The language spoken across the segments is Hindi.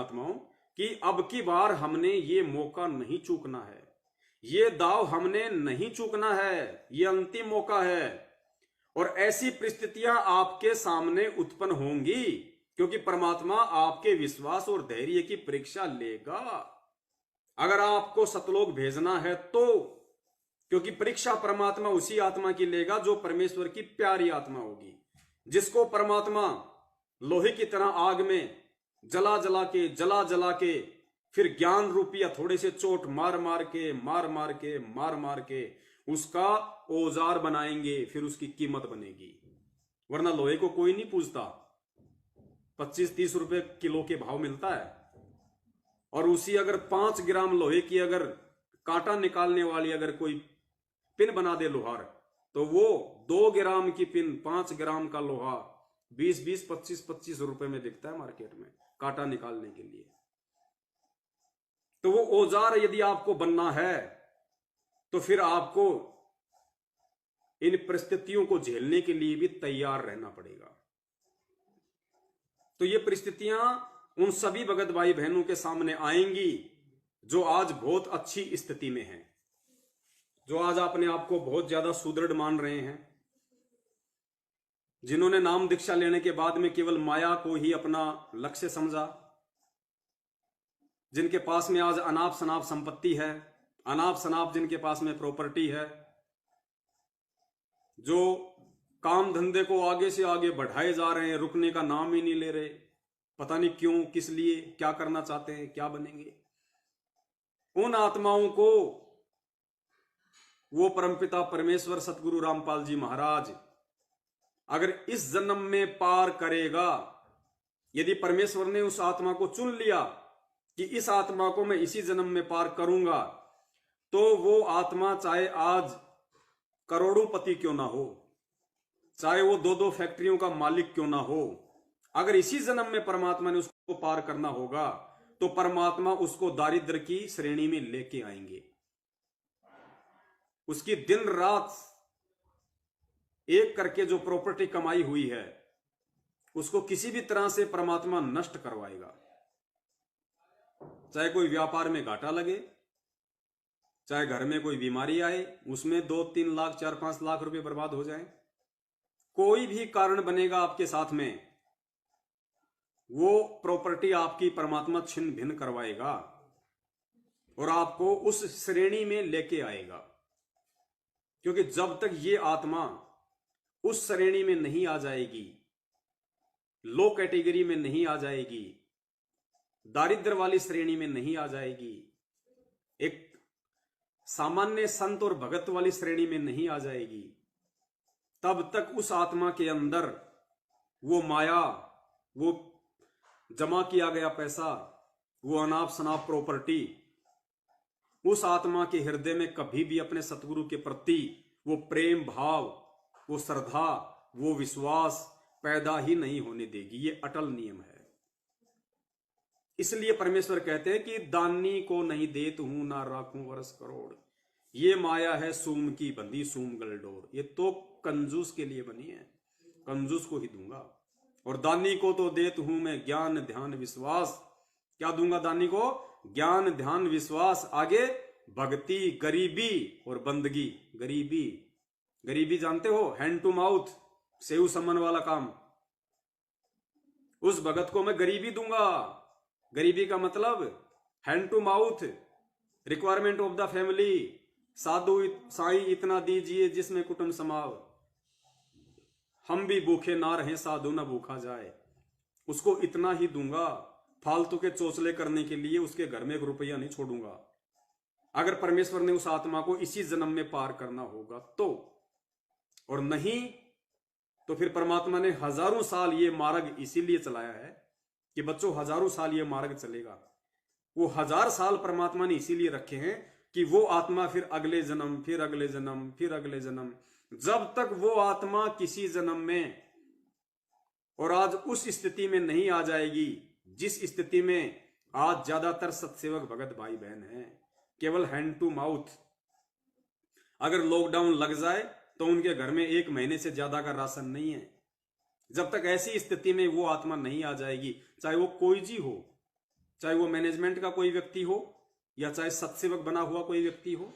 आत्माओं कि अब की बार हमने ये मौका नहीं चूकना है, ये दाव हमने नहीं चूकना है, ये अंतिम मौका है। और ऐसी परिस्थितियां आपके सामने उत्पन्न होंगी क्योंकि परमात्मा आपके विश्वास और धैर्य की परीक्षा लेगा। अगर आपको सतलोक भेजना है तो, क्योंकि परीक्षा परमात्मा उसी आत्मा की लेगा जो परमेश्वर की प्यारी आत्मा होगी, जिसको परमात्मा लोहे की तरह आग में जला जला के फिर ज्ञान रूपी थोड़े से चोट मार मार के उसका औजार बनाएंगे, फिर उसकी कीमत बनेगी। वरना लोहे को कोई नहीं पूछता, 25-30 रुपए किलो के भाव मिलता है। और उसी अगर 5 ग्राम लोहे की अगर कांटा निकालने वाली अगर कोई पिन बना दे लोहार, तो वो 2 ग्राम की पिन 5 ग्राम का लोहा 20-20, 25-25 रुपए में बिकता है मार्केट में कांटा निकालने के लिए। तो वो औजार यदि आपको बनना है तो फिर आपको इन परिस्थितियों को झेलने के लिए भी तैयार रहना पड़ेगा। तो ये परिस्थितियां उन सभी भगत भाई बहनों के सामने आएंगी जो आज बहुत अच्छी स्थिति में हैं, जो आज अपने आप को बहुत ज्यादा सुदृढ़ मान रहे हैं, जिन्होंने नाम दीक्षा लेने के बाद में केवल माया को ही अपना लक्ष्य समझा, जिनके पास में आज अनाप शनाप संपत्ति है, अनाप शनाप जिनके पास में प्रॉपर्टी है, जो काम धंधे को आगे से आगे बढ़ाए जा रहे हैं, रुकने का नाम ही नहीं ले रहे, पता नहीं क्यों, किस लिए, क्या करना चाहते हैं, क्या बनेंगे। उन आत्माओं को वो परमपिता परमेश्वर सतगुरु रामपाल जी महाराज अगर इस जन्म में पार करेगा, यदि परमेश्वर ने उस आत्मा को चुन लिया कि इस आत्मा को मैं इसी जन्म में पार करूंगा, तो वो आत्मा चाहे आज करोड़ोंपति क्यों ना हो, चाहे वो 2-2 फैक्ट्रियों का मालिक क्यों ना हो, अगर इसी जन्म में परमात्मा ने उसको पार करना होगा तो परमात्मा उसको दारिद्र की श्रेणी में लेके आएंगे। उसकी दिन रात एक करके जो प्रॉपर्टी कमाई हुई है उसको किसी भी तरह से परमात्मा नष्ट करवाएगा। चाहे कोई व्यापार में घाटा लगे, चाहे घर में कोई बीमारी आए, उसमें 2-3 लाख 4-5 लाख रुपए बर्बाद हो जाएं, कोई भी कारण बनेगा आपके साथ में, वो प्रॉपर्टी आपकी परमात्मा छिन्न भिन्न करवाएगा और आपको उस श्रेणी में लेके आएगा। क्योंकि जब तक ये आत्मा उस श्रेणी में नहीं आ जाएगी, लो कैटेगरी में नहीं आ जाएगी, दारिद्र वाली श्रेणी में नहीं आ जाएगी, एक सामान्य संत और भगत वाली श्रेणी में नहीं आ जाएगी, तब तक उस आत्मा के अंदर वो माया, वो जमा किया गया पैसा, वो अनाप शनाप प्रॉपर्टी उस आत्मा के हृदय में कभी भी अपने सतगुरु के प्रति वो प्रेम भाव, वो श्रद्धा, वो विश्वास पैदा ही नहीं होने देगी। ये अटल नियम है। इसलिए परमेश्वर कहते हैं कि दानी को नहीं देत हूं ना राखूं वर्ष करोड़, ये माया है सूम की बंदी सूम गलडोर। ये तो कंजूस के लिए बनी है, कंजूस को ही दूंगा। और दानी को तो देत हूं मैं ज्ञान ध्यान विश्वास। क्या दूंगा दानी को? ज्ञान ध्यान विश्वास, आगे भक्ति, गरीबी और बंदगी। गरीबी, गरीबी जानते हो, हैंड टू माउथ, सेव समन वाला काम। उस भगत को मैं गरीबी दूंगा। गरीबी का मतलब hand to mouth, requirement of the family. साधु साईं इतना दीजिए जिसमें कुटुंब समाव, हम भी भूखे ना रहें साधु ना भूखा जाए। उसको इतना ही दूंगा। फालतू के चोचले करने के लिए उसके घर में 1 रुपया नहीं छोड़ूंगा। अगर परमेश्वर ने उस आत्मा को इसी जन्म में पार करना होगा तो, और नहीं तो फिर परमात्मा ने हजारों साल ये मार्ग इसीलिए चलाया है कि बच्चों हजारों साल ये मार्ग चलेगा। वो 1000 साल परमात्मा ने इसीलिए रखे हैं कि वो आत्मा फिर अगले जन्म, फिर अगले जन्म, फिर अगले जन्म, जब तक वो आत्मा किसी जन्म में और आज उस स्थिति में नहीं आ जाएगी जिस स्थिति में आज ज्यादातर सत्सेवक भगत भाई बहन हैं, केवल हैंड टू माउथ। अगर लॉकडाउन लग जाए तो उनके घर में 1 महीने से ज्यादा का राशन नहीं है। जब तक ऐसी स्थिति में वो आत्मा नहीं आ जाएगी, चाहे वो कोई जी हो, चाहे वो मैनेजमेंट का कोई व्यक्ति हो, या चाहे सत्सेवक बना हुआ कोई व्यक्ति हो,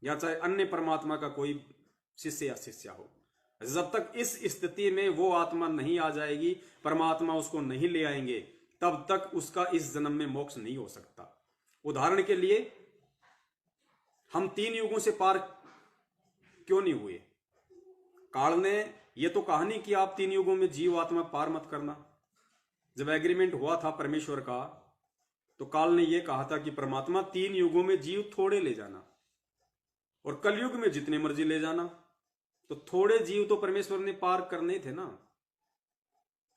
या चाहे अन्य परमात्मा का कोई शिष्य या शिष्या हो। जब तक इस स्थिति में वो आत्मा नहीं आ जाएगी, परमात्मा उसको नहीं ले आएंगे, तब तक उसका इस जन्म में मोक्ष नहीं हो सकता। उदाहरण के लिए, हम 3 युगों से पार क्यों नहीं हुए? काल ने ये तो कहा नहीं कि आप 3 युगों में जीव आत्मा पार मत करना। जब एग्रीमेंट हुआ था परमेश्वर का, तो काल ने यह कहा था कि परमात्मा 3 युगों में जीव थोड़े ले जाना और कलयुग में जितने मर्जी ले जाना। तो थोड़े जीव तो परमेश्वर ने पार करने थे ना,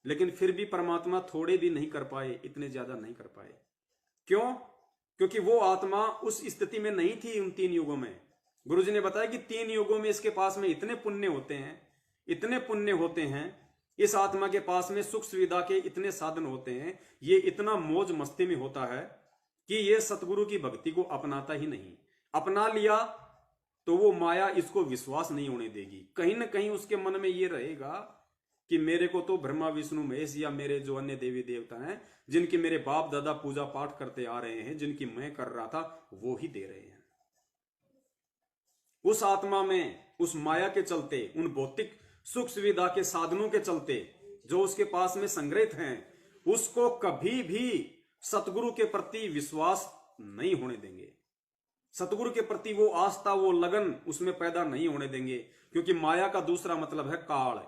लेकिन फिर भी परमात्मा थोड़े भी नहीं कर पाए, इतने ज्यादा नहीं कर पाए। क्यों? क्योंकि वो आत्मा उस स्थिति में नहीं थी उन 3 युगों में। गुरुजी ने बताया कि 3 युगों में इसके पास में इतने पुण्य होते हैं, इतने पुण्य होते हैं, इस आत्मा के पास में सुख सुविधा के इतने साधन होते हैं, ये इतना मौज मस्ती में होता है कि ये सतगुरु की भक्ति को अपनाता ही नहीं। अपना लिया तो वो माया इसको विश्वास नहीं होने देगी। कहीं ना कहीं उसके मन में ये रहेगा कि मेरे को तो ब्रह्मा विष्णु महेश या मेरे जो अन्य देवी देवता हैं, जिनकी मेरे बाप दादा पूजा पाठ करते आ रहे हैं, जिनकी मैं कर रहा था, वो ही दे रहे हैं। उस आत्मा में, उस माया के चलते, उन भौतिक सुख सुविधा के साधनों के चलते जो उसके पास में संग्रहित हैं, उसको कभी भी सतगुरु के प्रति विश्वास नहीं होने देंगे। सतगुरु के प्रति वो आस्था, वो लगन उसमें पैदा नहीं होने देंगे, क्योंकि माया का दूसरा मतलब है काल।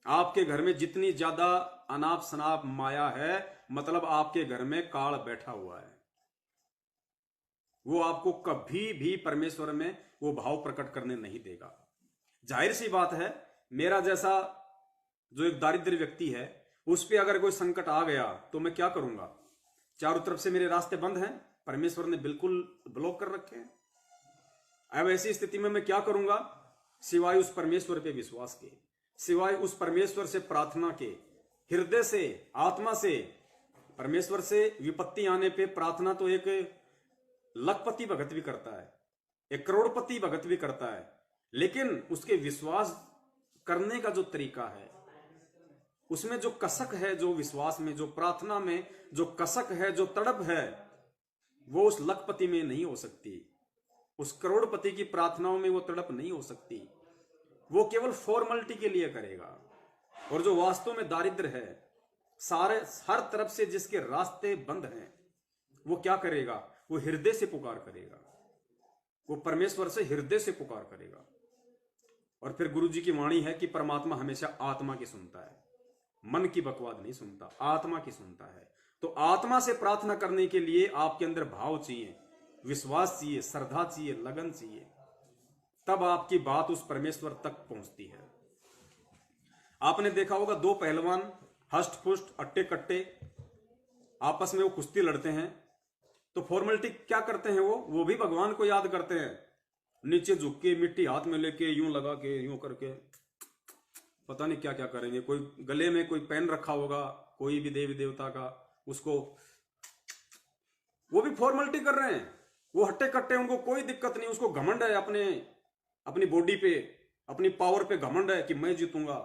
आपके घर में जितनी ज्यादा अनाप शनाप माया है, मतलब आपके घर में काल बैठा हुआ है। वो आपको कभी भी परमेश्वर में वो भाव प्रकट करने नहीं देगा। जाहिर सी बात है, मेरा जैसा जो एक दारिद्र व्यक्ति है, उस पर अगर कोई संकट आ गया तो मैं क्या करूंगा? चारों तरफ से मेरे रास्ते बंद हैं, परमेश्वर ने बिल्कुल ब्लॉक कर रखे हैं। अब ऐसी स्थिति में मैं क्या करूंगा? सिवाय उस परमेश्वर पे विश्वास के, सिवाय उस परमेश्वर से प्रार्थना के, हृदय से, आत्मा से। परमेश्वर से विपत्ति आने पे प्रार्थना तो एक लखपति भगत भी करता है, एक करोड़पति भगत भी करता है, लेकिन उसके विश्वास करने का जो तरीका है, उसमें जो कसक है, जो विश्वास में, जो प्रार्थना में जो कसक है, जो तड़प है, वो उस लखपति में नहीं हो सकती। उस करोड़पति की प्रार्थनाओं में वो तड़प नहीं हो सकती। वो केवल फॉर्मेलिटी के लिए करेगा। और जो वास्तव में दारिद्र है, सारे हर तरफ से जिसके रास्ते बंद हैं, वो क्या करेगा? वो हृदय से पुकार करेगा, वो परमेश्वर से हृदय से पुकार करेगा। और फिर गुरु जी की वाणी है कि परमात्मा हमेशा आत्मा की सुनता है, मन की बकवाद नहीं सुनता, आत्मा की सुनता है। तो आत्मा से प्रार्थना करने के लिए आपके अंदर भाव चाहिए, विश्वास चाहिए, श्रद्धा चाहिए, लगन चाहिए, तब आपकी बात उस परमेश्वर तक पहुंचती है। आपने देखा होगा, 2 पहलवान हष्ट पुष्ट अट्टे कट्टे आपस में वो कुश्ती लड़ते हैं, तो फॉर्मेलिटी क्या करते हैं? वो भी भगवान को याद करते हैं, नीचे झुक के, मिट्टी हाथ में लेके, यूं लगा के, यूं करके, पता नहीं क्या क्या करेंगे। कोई गले में कोई पेन रखा होगा, कोई भी देवी देवता का, उसको वो भी फॉर्मेलिटी कर रहे हैं। वो हट्टे कट्टे, उनको कोई दिक्कत नहीं, उसको घमंड है अपनी बॉडी पे, अपनी पावर पे घमंड है कि मैं जीतूंगा।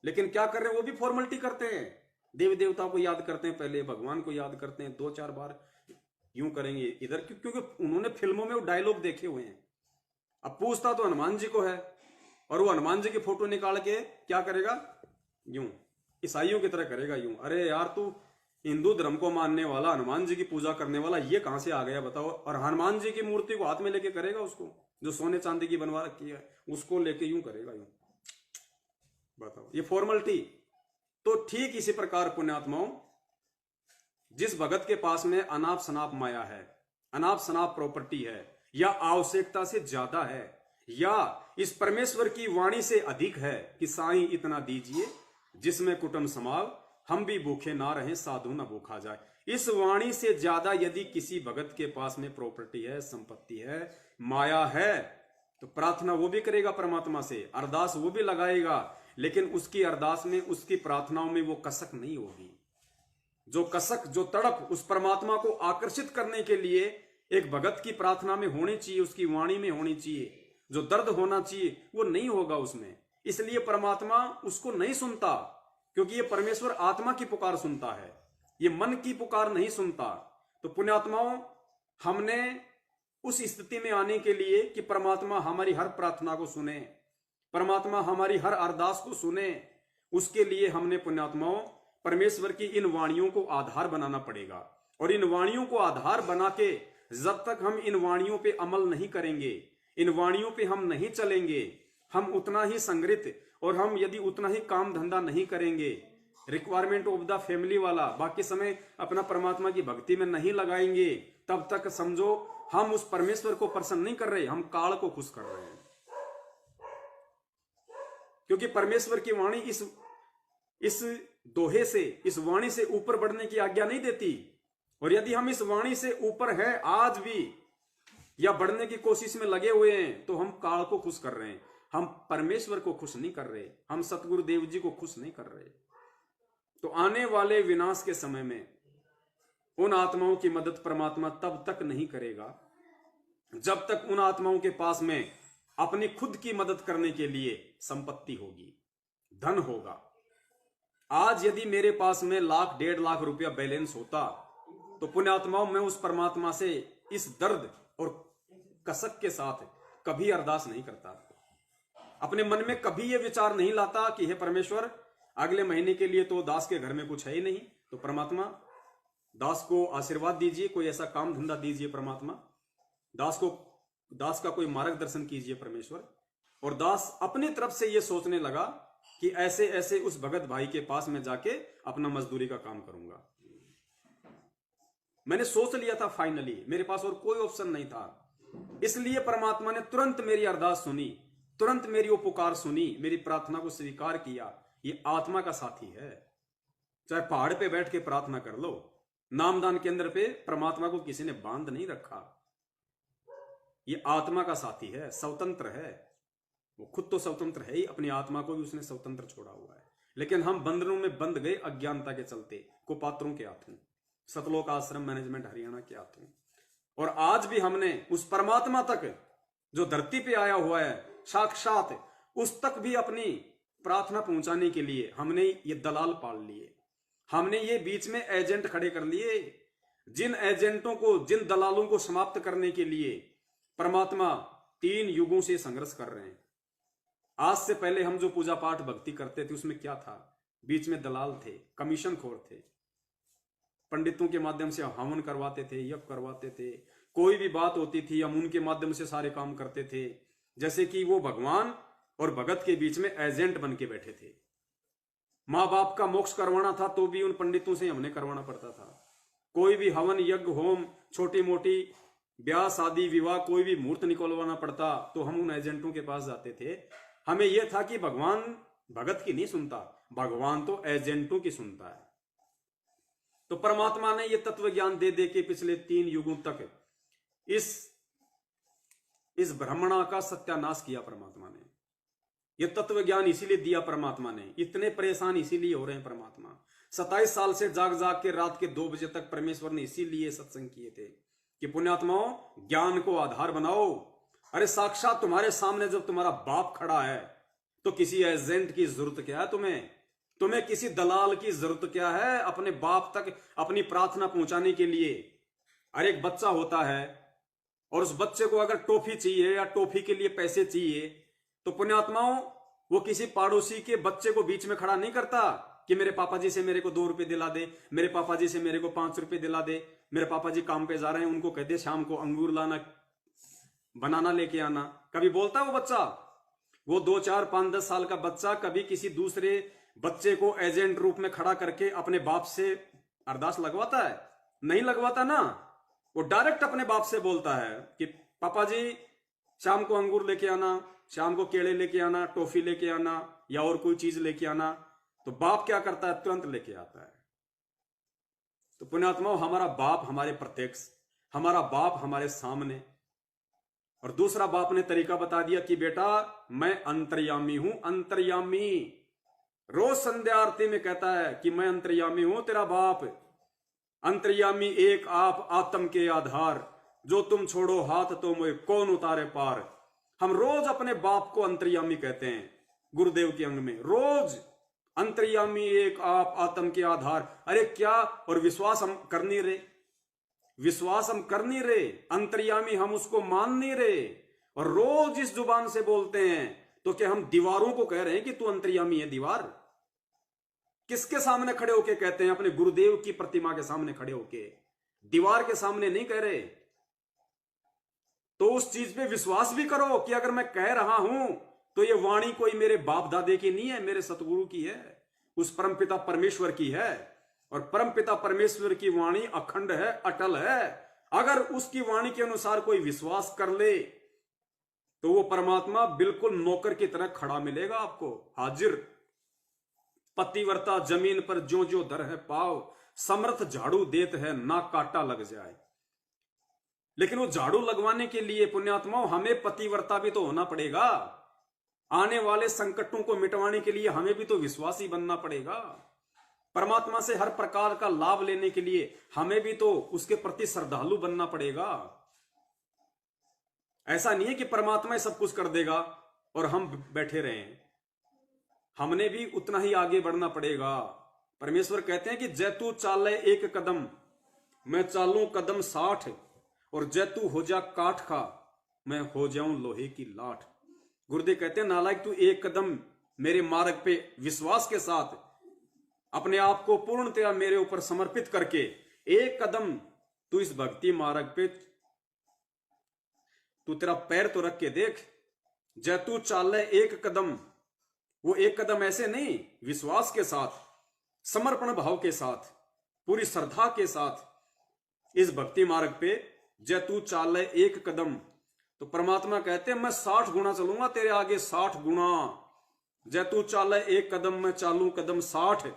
लेकिन क्या कर रहे हैं? वो भी फॉर्मेलिटी करते हैं, देवी देवता को याद करते हैं, पहले भगवान को याद करते हैं, 2-4 बार यूं करेंगे इधर, क्योंकि उन्होंने फिल्मों में वो डायलॉग देखे हुए हैं। अब पूछता तो हनुमान जी को है, और वो हनुमान जी की फोटो निकाल के क्या करेगा? यूं, ईसाइयों की तरह करेगा यूं। अरे यार, तू हिंदू धर्म को मानने वाला, हनुमान जी की पूजा करने वाला, ये कहां से आ गया बताओ? और हनुमान जी की मूर्ति को हाथ में लेके करेगा, उसको जो सोने चांदी की बनवा रखी है, उसको लेके यूं करेगा, यूं। बताओ, ये फॉर्मेलिटी। तो ठीक इसी प्रकार पुण्यात्माओं, जिस भगत के पास में अनाप शनाप माया है, अनाप शनाप प्रॉपर्टी है, या आवश्यकता से ज्यादा है, या इस परमेश्वर की वाणी से अधिक है कि साईं इतना दीजिए जिसमें कुटुंब समाव, हम भी भूखे ना रहे, साधु ना भूखा जाए। इस वाणी से ज्यादा यदि किसी भगत के पास में प्रॉपर्टी है, संपत्ति है, माया है, तो प्रार्थना वो भी करेगा परमात्मा से, अरदास वो भी लगाएगा, लेकिन उसकी अरदास में, उसकी प्रार्थनाओं में वो कसक नहीं होगी। जो कसक, जो तड़प उस परमात्मा को आकर्षित करने के लिए एक भगत की प्रार्थना में होनी चाहिए, उसकी वाणी में होनी चाहिए, जो दर्द होना चाहिए, वो नहीं होगा उसमें। इसलिए परमात्मा उसको नहीं सुनता, क्योंकि ये परमेश्वर आत्मा की पुकार सुनता है। ये मन की पुकार नहीं सुनता। तो पुण्यात्माओं, हमने उस स्थिति में आने के लिए कि परमात्मा हमारी हर प्रार्थना को सुने, परमात्मा हमारी हर अरदास को सुने, उसके लिए हमने पुण्यात्माओं परमेश्वर की इन वाणियों को आधार बनाना पड़ेगा। और इन वाणियों को आधार बना के जब तक हम इन वाणियों पे अमल नहीं करेंगे, इन वाणियों पे हम नहीं चलेंगे, हम उतना ही संग्रहित और हम यदि उतना ही काम धंधा नहीं करेंगे, रिक्वायरमेंट ऑफ द फैमिली वाला बाकी समय अपना परमात्मा की भक्ति में नहीं लगाएंगे, तब तक समझो हम उस परमेश्वर को प्रसन्न नहीं कर रहे, हम काल को खुश कर रहे हैं। क्योंकि परमेश्वर की वाणी इस दोहे से, इस वाणी से ऊपर बढ़ने की आज्ञा नहीं देती। और यदि हम इस वाणी से ऊपर हैं आज भी या बढ़ने की कोशिश में लगे हुए हैं, तो हम काल को खुश कर रहे हैं, हम परमेश्वर को खुश नहीं कर रहे, हम सतगुरु देव जी को खुश नहीं कर रहे। तो आने वाले विनाश के समय में उन आत्माओं की मदद परमात्मा तब तक नहीं करेगा जब तक उन आत्माओं के पास में अपनी खुद की मदद करने के लिए संपत्ति होगी, धन होगा। आज यदि मेरे पास में 1,00,000 1.5 लाख रुपया बैलेंस होता, तो पुण्यात्माओं मैं उस परमात्मा से इस दर्द और कसक के साथ कभी अरदास नहीं करता, अपने मन में कभी यह विचार नहीं लाता कि हे परमेश्वर, अगले महीने के लिए तो दास के घर में कुछ है ही नहीं, तो परमात्मा दास को आशीर्वाद दीजिए, कोई ऐसा काम धंधा दीजिए परमात्मा, दास का कोई मार्गदर्शन कीजिए परमेश्वर। और दास अपनी तरफ से यह सोचने लगा कि ऐसे ऐसे उस भगत भाई के पास में जाके अपना मजदूरी का काम करूंगा। मैंने सोच लिया था फाइनली, मेरे पास और कोई ऑप्शन नहीं था। इसलिए परमात्मा ने तुरंत मेरी अरदास सुनी, तुरंत मेरी वो पुकार सुनी, मेरी प्रार्थना को स्वीकार किया। ये आत्मा का साथी है। चाहे पहाड़ पे बैठ के प्रार्थना कर लो, नामदान केंद्र पे परमात्मा को किसी ने बांध नहीं रखा। ये आत्मा का साथी है, स्वतंत्र है। वो खुद तो स्वतंत्र है ही, अपनी आत्मा को भी उसने स्वतंत्र छोड़ा हुआ है। लेकिन हम बंधनों में बंध गए अज्ञानता के चलते, कुपात्रों के हाथों, सतलोक आश्रम मैनेजमेंट हरियाणा के हाथों। और आज भी हमने उस परमात्मा तक जो धरती पे आया हुआ है साक्षात, उस तक भी अपनी प्रार्थना पहुंचाने के लिए हमने ये दलाल पाल लिए, हमने ये बीच में एजेंट खड़े कर लिए। जिन एजेंटों को, जिन दलालों को समाप्त करने के लिए परमात्मा 3 युगों से संघर्ष कर रहे हैं। आज से पहले हम जो पूजा पाठ भक्ति करते थे उसमें क्या था? बीच में दलाल थे, कमीशन खोर थे, पंडितों के माध्यम से हवन करवाते थे, यज्ञ करवाते थे, कोई भी बात होती थी हम उनके माध्यम से सारे काम करते थे, जैसे कि वो भगवान और भगत के बीच में एजेंट बन के बैठे थे। माँ बाप का मोक्ष करवाना था तो भी उन पंडितों से हमने करवाना पड़ता था। कोई भी हवन यज्ञ होम, छोटी मोटी ब्याह शादी विवाह, कोई भी मुहूर्त निकलवाना पड़ता तो हम उन एजेंटों के पास जाते थे। हमें यह था कि भगवान भगत की नहीं सुनता, भगवान तो एजेंटों की सुनता है। तो परमात्मा ने यह तत्व ज्ञान दे दे के पिछले 3 युगों तक इस ब्रह्मणा का सत्यानाश किया परमात्मा ने। यह तत्व ज्ञान इसीलिए दिया परमात्मा ने। इतने परेशान इसीलिए हो रहे हैं परमात्मा। 27 साल से जाग जाग के रात के 2 बजे तक परमेश्वर ने इसीलिए सत्संग किए थे कि पुण्यात्माओं, ज्ञान को आधार बनाओ। अरे साक्षात तुम्हारे सामने जब तुम्हारा बाप खड़ा है तो किसी एजेंट की जरूरत क्या है? तुम्हें किसी दलाल की जरूरत क्या है अपने बाप तक अपनी प्रार्थना पहुंचाने के लिए? अरे एक बच्चा होता है और उस बच्चे को अगर टॉफी चाहिए या टॉफी के लिए पैसे चाहिए तो पुण्यात्माओं वो किसी पड़ोसी के बच्चे को बीच में खड़ा नहीं करता कि मेरे पापा जी से मेरे को 2 रुपए दिला दे, मेरे पापा जी से मेरे को 5 रुपए दिला दे, मेरे पापा जी काम पे जा रहे हैं, उनको कह दे शाम को अंगूर लाना, बनाना लेके आना। कभी बोलता है वो बच्चा? वो 2, 4, 5, 10 साल का बच्चा कभी किसी दूसरे बच्चे को एजेंट रूप में खड़ा करके अपने बाप से अरदास लगवाता है? नहीं लगवाता ना। वो डायरेक्ट अपने बाप से बोलता है कि पापा जी शाम को अंगूर लेके आना, शाम को केले लेके आना, टॉफी लेके आना या और कोई चीज लेके आना। तो बाप क्या करता है? तुरंत लेके आता है। तो पुण्यात्माओं, हमारा बाप हमारे प्रत्यक्ष, हमारा बाप हमारे सामने। और दूसरा बाप ने तरीका बता दिया कि बेटा मैं अंतर्यामी हूं, अंतर्यामी। रोज संध्या आरती में कहता है कि मैं अंतर्यामी हूं, तेरा बाप अंतर्यामी एक आप आत्म के आधार, जो तुम छोड़ो हाथ तो मुझे कौन उतारे पार। हम रोज अपने बाप को अंतर्यामी कहते हैं गुरुदेव के अंग में, रोज अंतर्यामी एक आप, आत्म के आधार। अरे क्या, और विश्वास हम कर नहीं रहे, विश्वास हम कर नहीं रहे, अंतर्यामी हम उसको मान नहीं रहे, और रोज इस जुबान से बोलते हैं। तो क्या हम दीवारों को कह रहे हैं कि तू अंतर्यामी है? दीवार किसके सामने खड़े होके कहते हैं? अपने गुरुदेव की प्रतिमा के सामने खड़े होके, दीवार के सामने नहीं कह रहे। तो उस चीज पे विश्वास भी करो कि अगर मैं कह रहा हूं तो ये वाणी कोई मेरे बाप दादे की नहीं है, मेरे सतगुरु की है, उस परमपिता परमेश्वर की है। और परमपिता परमेश्वर की वाणी अखंड है, अटल है। अगर उसकी वाणी के अनुसार कोई विश्वास कर ले तो वो परमात्मा बिल्कुल नौकर की तरह खड़ा मिलेगा आपको, हाजिर। पतिव्रता जमीन पर ज्यो ज्यो दर है पाव, समर्थ झाड़ू देत है ना काटा लग जाए। लेकिन वो झाड़ू लगवाने के लिए पुण्यात्माओं हमें पतिव्रता भी तो होना पड़ेगा। आने वाले संकटों को मिटवाने के लिए हमें भी तो विश्वासी बनना पड़ेगा। परमात्मा से हर प्रकार का लाभ लेने के लिए हमें भी तो उसके प्रति श्रद्धालु बनना पड़ेगा। ऐसा नहीं है कि परमात्मा ही सब कुछ कर देगा और हम बैठे रहें। हमने भी उतना ही आगे बढ़ना पड़ेगा। परमेश्वर कहते हैं कि जैतू चाले एक कदम, मैं चालूं कदम 60, और जैतू हो जा काठ का, मैं हो जाऊं लोहे की लाठ। गुरुदेव कहते हैं नालायक, तू एक कदम मेरे मार्ग पे विश्वास के साथ अपने आप को पूर्णतया मेरे ऊपर समर्पित करके एक कदम तू इस भक्ति मार्ग पे तू तेरा पैर तो रख के देख। जैतू चाले एक कदम, वो एक कदम ऐसे नहीं, विश्वास के साथ, समर्पण भाव के साथ, पूरी श्रद्धा के साथ इस भक्ति मार्ग पे जैतू चाले एक कदम। तो परमात्मा कहते हैं मैं 60 गुना चलूंगा तेरे आगे, 60 गुना। जैतू चाले एक कदम, मैं चालू कदम 60।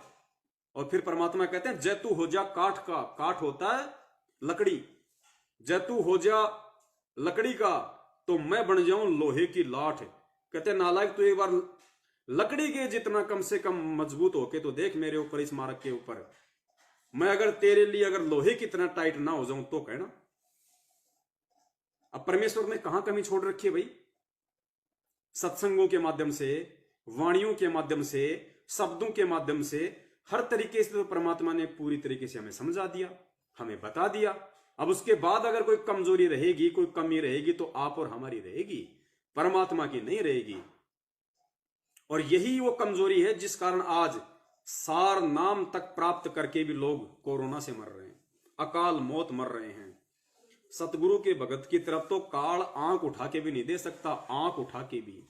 और फिर परमात्मा कहते हैं जैतू हो जा काठ का, काठ होता है लकड़ी, जैतू हो जा लकड़ी का तो मैं बन जाऊं लोहे की लाठ। कहते नालायक, तू एक बार लकड़ी के जितना कम से कम मजबूत होके तो देख मेरे ऊपर, इस मार्ग के ऊपर। मैं अगर तेरे लिए अगर लोहे की तरह टाइट ना हो जाऊं तो कहना। अब परमेश्वर ने कहां कमी छोड़ रखी है भाई? सत्संगों के माध्यम से, वाणियों के माध्यम से, शब्दों के माध्यम से, हर तरीके से तो परमात्मा ने पूरी तरीके से हमें समझा दिया, हमें बता दिया। अब उसके बाद अगर कोई कमजोरी रहेगी, कोई कमी रहेगी तो आप और हमारी रहेगी, परमात्मा की नहीं रहेगी। और यही वो कमजोरी है जिस कारण आज सार नाम तक प्राप्त करके भी लोग कोरोना से मर रहे हैं, अकाल मौत मर रहे हैं। सतगुरु के भगत की तरफ तो काल आंख उठा के भी नहीं दे सकता, आंख उठा के भी।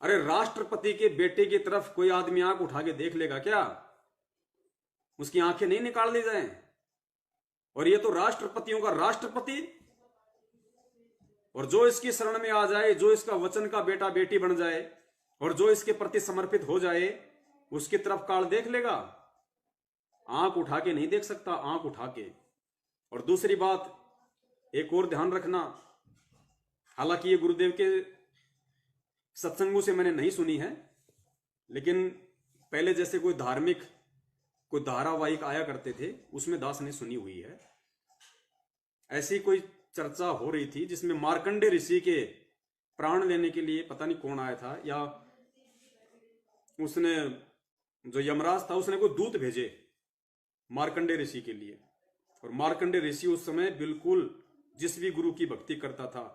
अरे राष्ट्रपति के बेटे की तरफ कोई आदमी आंख उठा के देख लेगा क्या? उसकी आंखें नहीं निकाल दी जाए? और ये तो राष्ट्रपतियों का राष्ट्रपति, और जो इसकी शरण में आ जाए, जो इसका वचन का बेटा बेटी बन जाए और जो इसके प्रति समर्पित हो जाए, उसकी तरफ काल देख लेगा? आंख उठा के नहीं देख सकता, आंख उठा के। और दूसरी बात एक और ध्यान रखना, हालांकि ये गुरुदेव के सत्संगों से मैंने नहीं सुनी है, लेकिन पहले जैसे कोई धार्मिक कोई धारावाहिक आया करते थे उसमें दास ने सुनी हुई है। ऐसी कोई चर्चा हो रही थी जिसमें मार्कंडे ऋषि के प्राण लेने के लिए पता नहीं कौन आया था, या उसने जो यमराज था उसने कोई दूत भेजे मार्कंडे ऋषि के लिए। और मार्कंडे ऋषि उस समय बिल्कुल जिस भी गुरु की भक्ति करता था,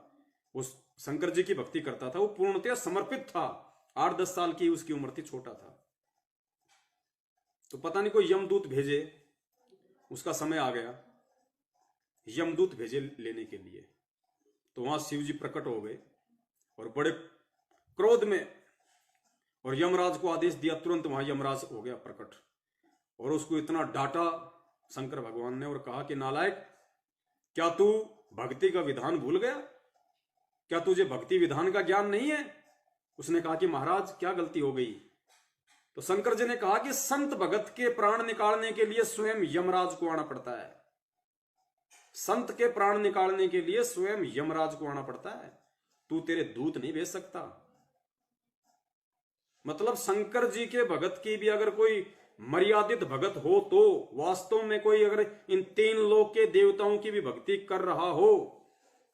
उस शंकर जी की भक्ति करता था, वो पूर्णतः समर्पित था। 8-10 साल की उसकी उम्र थी, छोटा था। तो पता नहीं कोई यमदूत भेजे, उसका समय आ गया, यमदूत भेजे लेने के लिए। तो वहां शिव जी प्रकट हो गए और बड़े क्रोध में, और यमराज को आदेश दिया, तुरंत वहां यमराज हो गया प्रकट। और उसको इतना डांटा शंकर भगवान ने और कहा कि नालायक, क्या तू भक्ति का विधान भूल गया? क्या तुझे भक्ति विधान का ज्ञान नहीं है? उसने कहा कि महाराज क्या गलती हो गई? तो शंकर जी ने कहा कि संत भगत के प्राण निकालने के लिए स्वयं यमराज को आना पड़ता है। संत के प्राण निकालने के लिए स्वयं यमराज को आना पड़ता है, तू तेरे दूत नहीं भेज सकता। मतलब शंकर जी के भगत की भी अगर कोई मर्यादित भगत हो तो, वास्तव में कोई अगर इन 3 लोक के देवताओं की भी भक्ति कर रहा हो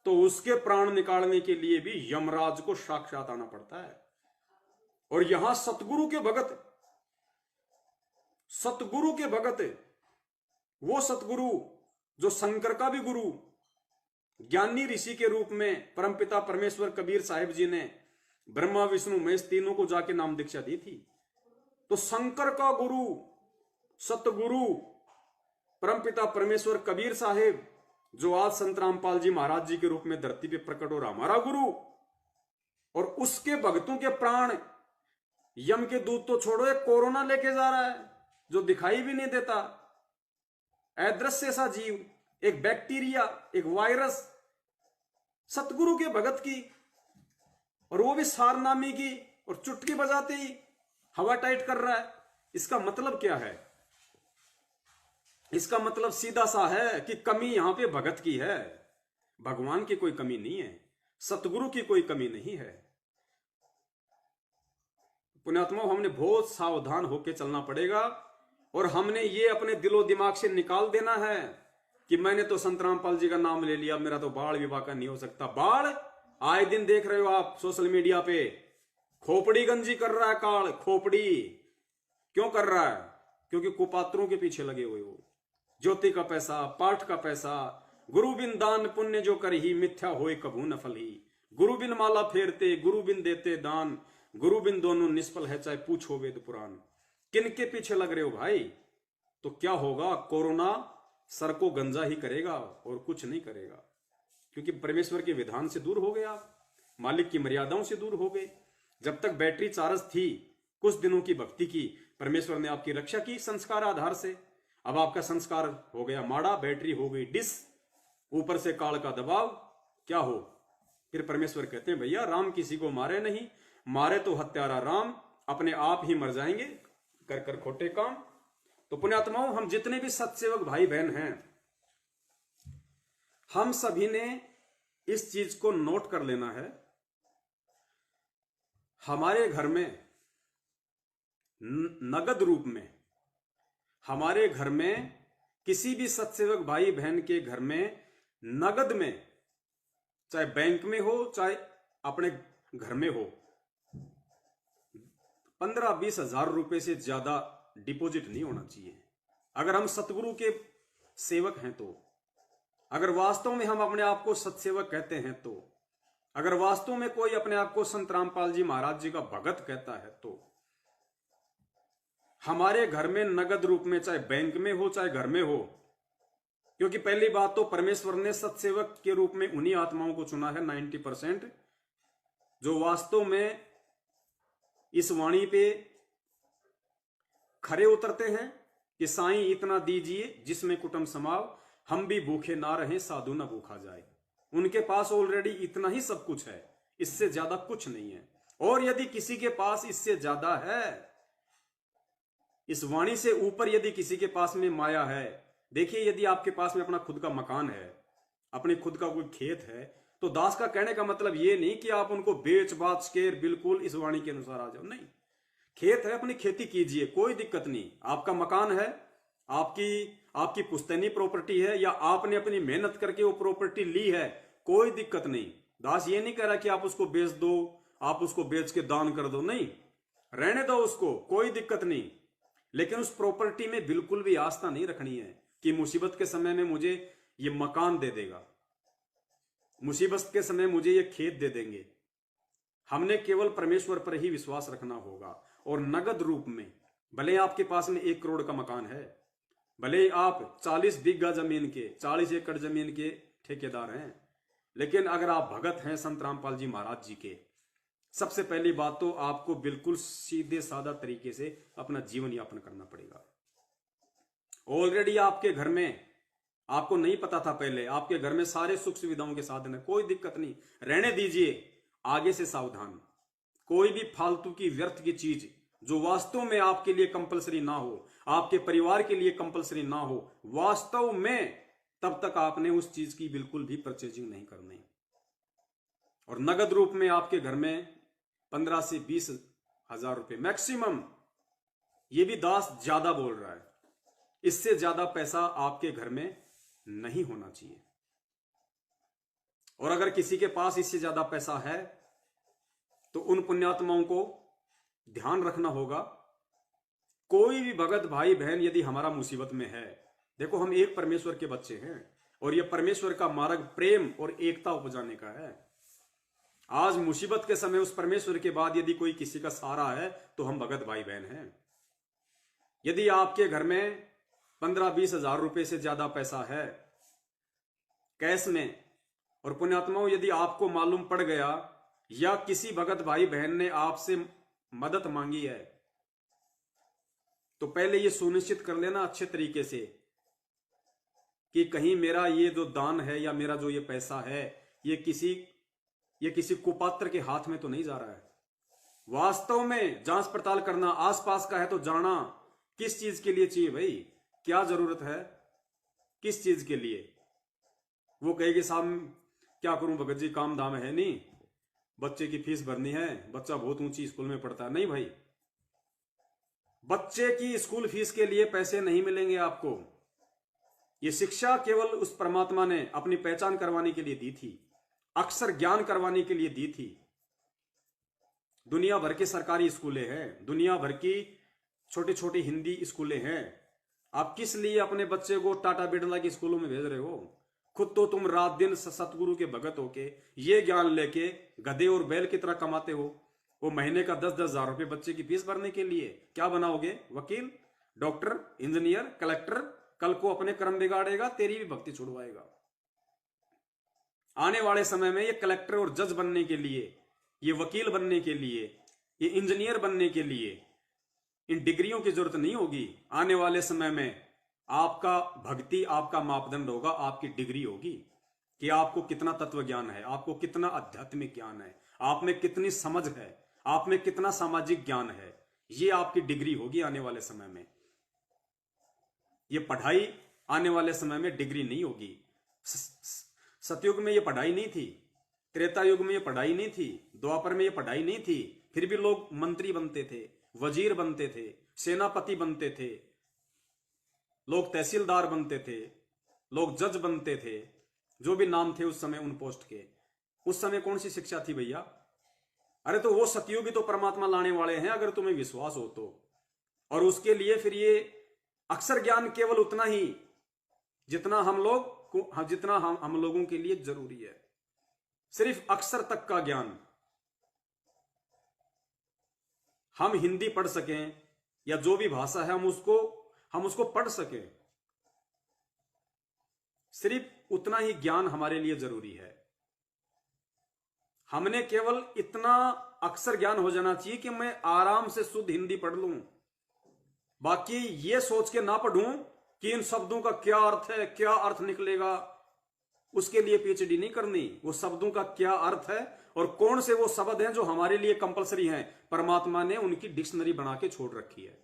तो उसके प्राण निकालने के लिए भी यमराज को साक्षात आना पड़ता है। और यहां सतगुरु के भगत सतगुरु के भगत, वो सतगुरु जो शंकर का भी गुरु, ज्ञानी ऋषि के रूप में परमपिता परमेश्वर कबीर साहिब जी ने ब्रह्मा विष्णु महेश तीनों को जाके नाम दीक्षा दी थी। तो शंकर का गुरु सतगुरु परमपिता परमेश्वर कबीर साहिब, जो आज संत रामपाल जी महाराज जी के रूप में धरती पे प्रकट हो रहा हमारा गुरु, और उसके भक्तों के प्राण यम के दूत तो छोड़ो, एक कोरोना लेके जा रहा है जो दिखाई भी नहीं देता, अदृश्य सा जीव, एक बैक्टीरिया, एक वायरस, सतगुरु के भगत की, और वो भी सारनामी की, और चुटकी बजाते ही हवा टाइट कर रहा है। इसका मतलब क्या है? इसका मतलब सीधा सा है कि कमी यहां पे भगत की है, भगवान की कोई कमी नहीं है, सतगुरु की कोई कमी नहीं है। पुण्यात्माओं, हमने बहुत सावधान होकर चलना पड़ेगा, और हमने ये अपने दिलो दिमाग से निकाल देना है कि मैंने तो संत रामपाल जी का नाम ले लिया, मेरा तो बाढ़ विवाह का नहीं हो सकता। बाढ़ आए दिन देख रहे हो आप सोशल मीडिया पे, खोपड़ी गंजी कर रहा है काल, खोपड़ी क्यों कर रहा है? क्योंकि कुपात्रों के पीछे लगे हुए हो। ज्योति का पैसा, पाठ का पैसा, गुरु बिन दान पुण्य जो कर ही, मिथ्या होए कभू न फल ही। गुरु बिन माला फेरते, गुरु बिन देते दान, गुरु बिन दोनों निष्फल है, चाहे पूछो वेद पुराण। किन के पीछे लग रहे हो भाई? तो क्या होगा? कोरोना सर को गंजा ही करेगा और कुछ नहीं करेगा, क्योंकि परमेश्वर के विधान से दूर हो गए आप, मालिक की मर्यादाओं से दूर हो गए। जब तक बैटरी चार्ज थी, कुछ दिनों की भक्ति की, परमेश्वर ने आपकी रक्षा की संस्कार आधार से। अब आपका संस्कार हो गया माड़ा, बैटरी हो गई डिस, ऊपर से काल का दबाव, क्या हो? फिर परमेश्वर कहते हैं भैया राम किसी को मारे नहीं, मारे तो हत्यारा राम, अपने आप ही मर जाएंगे कर कर खोटे काम। तो पुण्यात्माओं, हम जितने भी सत्सेवक भाई बहन हैं, हम सभी ने इस चीज को नोट कर लेना है। हमारे घर में नगद रूप में, हमारे घर में किसी भी सत्सेवक भाई बहन के घर में नगद में, चाहे बैंक में हो चाहे अपने घर में हो, 15-20 हजार रुपए से ज्यादा डिपॉजिट नहीं होना चाहिए। अगर हम सतगुरु के सेवक हैं तो, अगर वास्तव में हम अपने आप को सत्सेवक कहते हैं तो, अगर वास्तव में कोई अपने आप को संत रामपाल जी महाराज जी का भगत कहता है तो, हमारे घर में नगद रूप में, चाहे बैंक में हो चाहे घर में हो, क्योंकि पहली बात तो परमेश्वर ने सत्सेवक के रूप में उन्हीं आत्माओं को चुना है 90%, जो वास्तव में इस वाणी पे खरे उतरते हैं कि साईं इतना दीजिए जिसमें कुटुंब समाव, हम भी भूखे ना रहें साधु ना भूखा जाए। उनके पास ऑलरेडी इतना ही सब कुछ है, इससे ज्यादा कुछ नहीं है। और यदि किसी के पास इससे ज्यादा है, इस वाणी से ऊपर यदि किसी के पास में माया है, देखिए यदि आपके पास में अपना खुद का मकान है, अपने खुद का कोई खेत है, तो दास का कहने का मतलब ये नहीं कि आप उनको बेच बाच के बिल्कुल इस वाणी के अनुसार आ जाओ, नहीं। खेत है, अपनी खेती कीजिए, कोई दिक्कत नहीं। आपका मकान है, आपकी पुश्तैनी प्रॉपर्टी है, या आपने अपनी मेहनत करके वो प्रॉपर्टी ली है, कोई दिक्कत नहीं। दास ये नहीं कह रहा कि आप उसको बेच दो, आप उसको बेच के दान कर दो, नहीं, रहने दो उसको, कोई दिक्कत नहीं। लेकिन उस प्रॉपर्टी में बिल्कुल भी आस्था नहीं रखनी है कि मुसीबत के समय में मुझे ये मकान दे देगा, मुसीबत के समय मुझे ये खेत दे देंगे। हमने केवल परमेश्वर पर ही विश्वास रखना होगा, और नगद रूप में। भले आपके पास में 1 करोड़ का मकान है, भले आप 40 बीघा जमीन के, 40 एकड़ जमीन के ठेकेदार हैं, लेकिन अगर आप भगत हैं संत रामपाल जी महाराज जी के, सबसे पहली बात तो आपको बिल्कुल सीधे साधा तरीके से अपना जीवन यापन करना पड़ेगा। ऑलरेडी आपके घर में, आपको नहीं पता था पहले, आपके घर में सारे सुख सुविधाओं के साधन है, कोई दिक्कत नहीं, रहने दीजिए। आगे से सावधान, कोई भी फालतू की व्यर्थ की चीज जो वास्तव में आपके लिए कंपलसरी ना हो, आपके परिवार के लिए कंपलसरी ना हो, वास्तव में, तब तक आपने उस चीज की बिल्कुल भी परचेजिंग नहीं करनी। और नगद रूप में आपके घर में 15 से 20 हजार रुपए मैक्सिमम, ये भी दास ज्यादा बोल रहा है, इससे ज्यादा पैसा आपके घर में नहीं होना चाहिए। और अगर किसी के पास इससे ज्यादा पैसा है तो उन पुण्यात्माओं को ध्यान रखना होगा कोई भी भगत भाई बहन यदि हमारा मुसीबत में है, देखो हम एक परमेश्वर के बच्चे हैं और यह परमेश्वर का मार्ग प्रेम और एकता उपजाने का है। आज मुसीबत के समय उस परमेश्वर के बाद यदि कोई किसी का सहारा है तो हम भगत भाई बहन हैं। यदि आपके घर में 15-20 हजार रुपए से ज्यादा पैसा है कैश में, और पुण्यात्माओं यदि आपको मालूम पड़ गया या किसी भगत भाई बहन ने आपसे मदद मांगी है, तो पहले ये सुनिश्चित कर लेना अच्छे तरीके से कि कहीं मेरा ये जो दान है या मेरा जो ये पैसा है ये किसी कुपात्र के हाथ में तो नहीं जा रहा है। वास्तव में जांच पड़ताल करना, आसपास का है तो जाना किस चीज के लिए चाहिए भाई, क्या जरूरत है, किस चीज के लिए। वो कहेगी साहब क्या करूं भगत जी, काम दाम है नहीं, बच्चे की फीस भरनी है, बच्चा बहुत ऊंची स्कूल में पढ़ता है। नहीं भाई, बच्चे की स्कूल फीस के लिए पैसे नहीं मिलेंगे आपको। ये शिक्षा केवल उस परमात्मा ने अपनी पहचान करवाने के लिए दी थी, अक्षर ज्ञान करवाने के लिए दी थी। दुनिया भर के सरकारी स्कूलें हैं, दुनिया भर की छोटी छोटी हिंदी स्कूलें हैं। आप किस लिए अपने बच्चे को टाटा बिरला की स्कूलों में भेज रहे हो? खुद तो तुम रात दिन सतगुरु के भगत होके ये ज्ञान लेके गधे और बैल की तरह कमाते हो। वो महीने का 10-10 हजार रुपए बच्चे की फीस भरने के लिए क्या बनाओगे? वकील, डॉक्टर, इंजीनियर, कलेक्टर। कल को अपने कर्म बिगाड़ेगा, तेरी भी भक्ति छुड़वाएगा। आने वाले समय में ये कलेक्टर और जज बनने के लिए, ये वकील बनने के लिए, ये इंजीनियर बनने के लिए इन डिग्रियों की जरूरत नहीं होगी। आने वाले समय में आपका भक्ति, आपका मापदंड होगा, आपकी डिग्री होगी कि आपको कितना तत्व ज्ञान है, आपको कितना आध्यात्मिक ज्ञान है, आप में कितनी समझ है, आप में कितना सामाजिक ज्ञान है। ये आपकी डिग्री होगी आने वाले समय में। ये पढ़ाई आने वाले समय में डिग्री नहीं होगी। सतयुग में ये पढ़ाई नहीं थी, त्रेता युग में ये पढ़ाई नहीं थी, द्वापर में ये पढ़ाई नहीं थी, फिर भी लोग मंत्री बनते थे, वजीर बनते थे, सेनापति बनते थे, लोग तहसीलदार बनते थे, लोग जज बनते थे, जो भी नाम थे उस समय उन पोस्ट के। उस समय कौन सी शिक्षा थी भैया? अरे तो वो सतयुगी तो परमात्मा लाने वाले हैं अगर तुम्हें विश्वास हो तो। और उसके लिए फिर ये अक्षर ज्ञान केवल उतना ही जितना हम लोगों के लिए जरूरी है, सिर्फ अक्षर तक का ज्ञान। हम हिंदी पढ़ सकें या जो भी भाषा है हम उसको पढ़ सकें, सिर्फ उतना ही ज्ञान हमारे लिए जरूरी है। हमने केवल इतना अक्षर ज्ञान हो जाना चाहिए कि मैं आराम से शुद्ध हिंदी पढ़ लूं। बाकी ये सोच के ना पढ़ूं कि इन शब्दों का क्या अर्थ है, क्या अर्थ निकलेगा, उसके लिए पीएचडी नहीं करनी। वो शब्दों का क्या अर्थ है और कौन से वो शब्द हैं जो हमारे लिए कंपलसरी हैं, परमात्मा ने उनकी डिक्शनरी बना के छोड़ रखी है।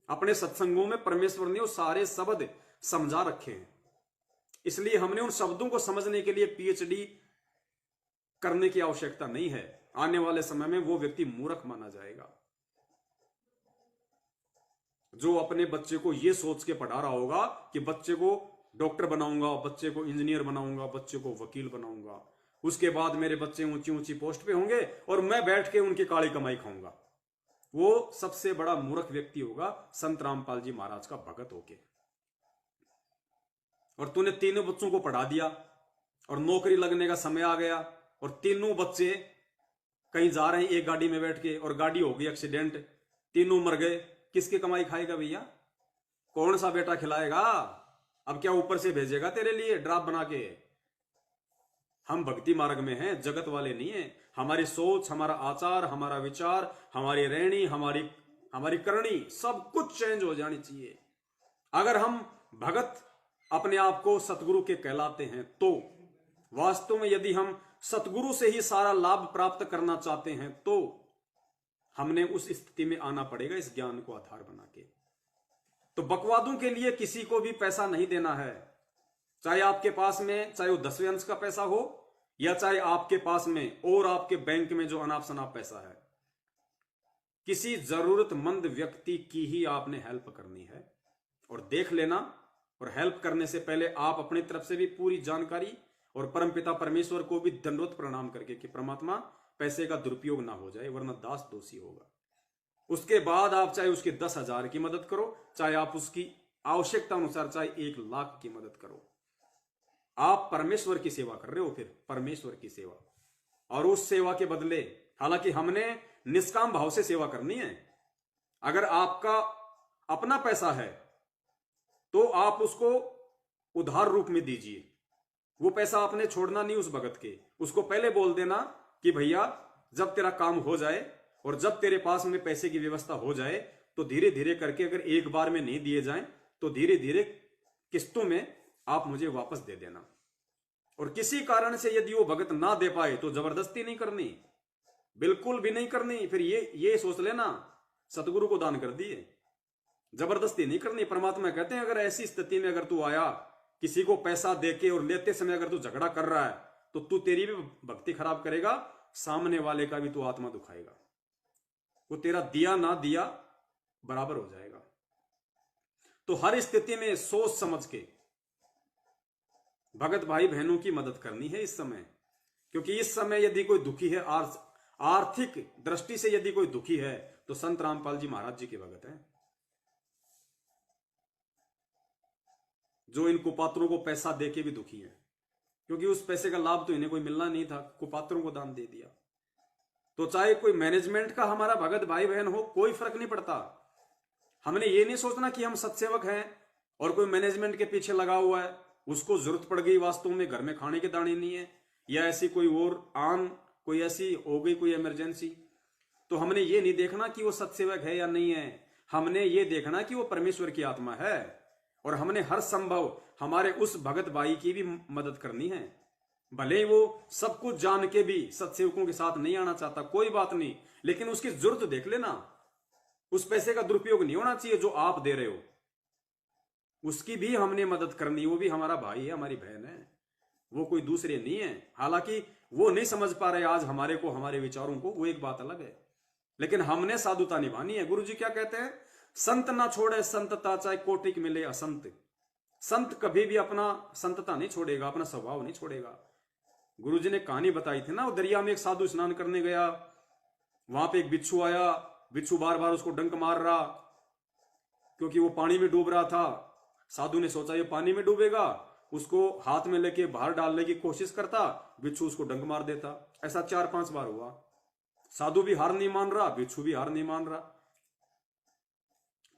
अपने सत्संगों में परमेश्वर ने वो सारे शब्द समझा रखे हैं, इसलिए हमने उन शब्दों को समझने के लिए पीएचडी करने की आवश्यकता नहीं है। आने वाले समय में वो व्यक्ति मूर्ख माना जाएगा जो अपने बच्चे को ये सोच के पढ़ा रहा होगा कि बच्चे को डॉक्टर बनाऊंगा, बच्चे को इंजीनियर बनाऊंगा, बच्चे को वकील बनाऊंगा, उसके बाद मेरे बच्चे ऊंची ऊंची पोस्ट पे होंगे और मैं बैठ के उनकी काली कमाई खाऊंगा। वो सबसे बड़ा मूर्ख व्यक्ति होगा संत रामपाल जी महाराज का भगत होके। और तूने तीनों बच्चों को पढ़ा दिया और नौकरी लगने का समय आ गया और तीनों बच्चे कहीं जा रहे हैं एक गाड़ी में बैठ के और गाड़ी हो गई एक्सीडेंट, तीनों मर गए। किसकी कमाई खाएगा भैया? कौन सा बेटा खिलाएगा? अब क्या ऊपर से भेजेगा तेरे लिए ड्राप बना के? हम भक्ति मार्ग में हैं, जगत वाले नहीं हैं। हमारी सोच, हमारा आचार, हमारा विचार, हमारी रहनी, हमारी करनी सब कुछ चेंज हो जानी चाहिए। अगर हम भगत अपने आप को सतगुरु के कहलाते हैं तो वास्तव में यदि हम सतगुरु से ही सारा लाभ प्राप्त करना चाहते हैं तो हमने उस स्थिति में आना पड़ेगा इस ज्ञान को आधार बना के। तो बकवादों के लिए किसी को भी पैसा नहीं देना है, चाहे आपके पास में चाहे वो 10वें अंश का पैसा हो या चाहे आपके पास में और आपके बैंक में जो अनाप शनाप पैसा है। किसी जरूरतमंद व्यक्ति की ही आपने हेल्प करनी है और देख लेना। और हेल्प करने से पहले आप अपनी तरफ से भी पूरी जानकारी और परमपिता परमेश्वर को भी दंडवत प्रणाम करके कि परमात्मा पैसे का दुरुपयोग ना हो जाए वरना दास दोषी होगा। उसके बाद आप चाहे उसके 10,000 की मदद करो, चाहे आप उसकी आवश्यकता अनुसार चाहे 1,00,000 की मदद करो। आप परमेश्वर की सेवा कर रहे हो, फिर परमेश्वर की सेवा। और उस सेवा के बदले, हालांकि हमने निष्काम भाव से सेवा करनी है। अगर आपका अपना पैसा है तो आप उसको उधार रूप में दीजिए। वो पैसा आपने छोड़ना नहीं उस भगत के। उसको पहले बोल देना कि भैया जब तेरा काम हो जाए और जब तेरे पास में पैसे की व्यवस्था हो जाए तो धीरे धीरे करके, अगर एक बार में नहीं दिए जाएं तो धीरे धीरे किस्तों में आप मुझे वापस दे देना। और किसी कारण से यदि वो भगत ना दे पाए तो जबरदस्ती नहीं करनी, बिल्कुल भी नहीं करनी। फिर ये सोच लेना सतगुरु को दान कर दिए, जबरदस्ती नहीं करनी। परमात्मा कहते हैं अगर ऐसी स्थिति में अगर तू आया, किसी को पैसा देके और लेते समय अगर तू झगड़ा कर रहा है तो तू तेरी भी भक्ति खराब करेगा, सामने वाले का भी तू आत्मा दुखाएगा। वो तेरा दिया ना दिया बराबर हो जाएगा। तो हर स्थिति में सोच समझ के भगत भाई बहनों की मदद करनी है इस समय। क्योंकि इस समय यदि कोई दुखी है, आर्थिक दृष्टि से यदि कोई दुखी है तो संत रामपाल जी महाराज जी के भगत हैं, जो इन कुपात्रों को पैसा देके भी दुखी है। क्योंकि उस पैसे का लाभ तो इन्हें कोई मिलना नहीं था, कुपात्रों को दान दे दिया। तो चाहे कोई मैनेजमेंट का हमारा भगत भाई बहन हो, कोई फर्क नहीं पड़ता। हमने ये नहीं सोचना कि हम सत्सेवक हैं और कोई मैनेजमेंट के पीछे लगा हुआ है, उसको जरूरत पड़ गई वास्तव में, घर में खाने के दाने नहीं है, या ऐसी कोई और आन कोई ऐसी हो गई कोई इमरजेंसी, तो हमने ये नहीं देखना कि वो सत्सेवक है या नहीं है। हमने ये देखना कि वो परमेश्वर की आत्मा है और हमने हर संभव हमारे उस भगत भाई की भी मदद करनी है। भले ही वो सब कुछ जान के भी सत्सेवकों के साथ नहीं आना चाहता, कोई बात नहीं, लेकिन उसकी जरूरत देख लेना। उस पैसे का दुरुपयोग नहीं होना चाहिए जो आप दे रहे हो, उसकी भी हमने मदद करनी। वो भी हमारा भाई है, हमारी बहन है, वो कोई दूसरे नहीं है। हालांकि वो नहीं समझ पा रहे आज हमारे को, हमारे विचारों को, वो एक बात अलग है, लेकिन हमने साधुता निभानी है। गुरु जी क्या कहते हैं, संत ना छोड़े संतता चाहे कोटिक मिले असंत। संत कभी भी अपना संतता नहीं छोड़ेगा, अपना स्वभाव नहीं छोड़ेगा। गुरु जी ने कहानी बताई थी ना, वो दरिया में एक साधु स्नान करने गया, वहां पे एक बिच्छू आया, बिच्छू बार बार उसको डंक मार रहा क्योंकि वो पानी में डूब रहा था। साधु ने सोचा ये पानी में डूबेगा, उसको हाथ में लेके बाहर डालने की कोशिश करता, बिच्छू उसको डंक मार देता। ऐसा 4-5 बार हुआ। साधु भी हार नहीं मान रहा, बिच्छू भी हार नहीं मान रहा।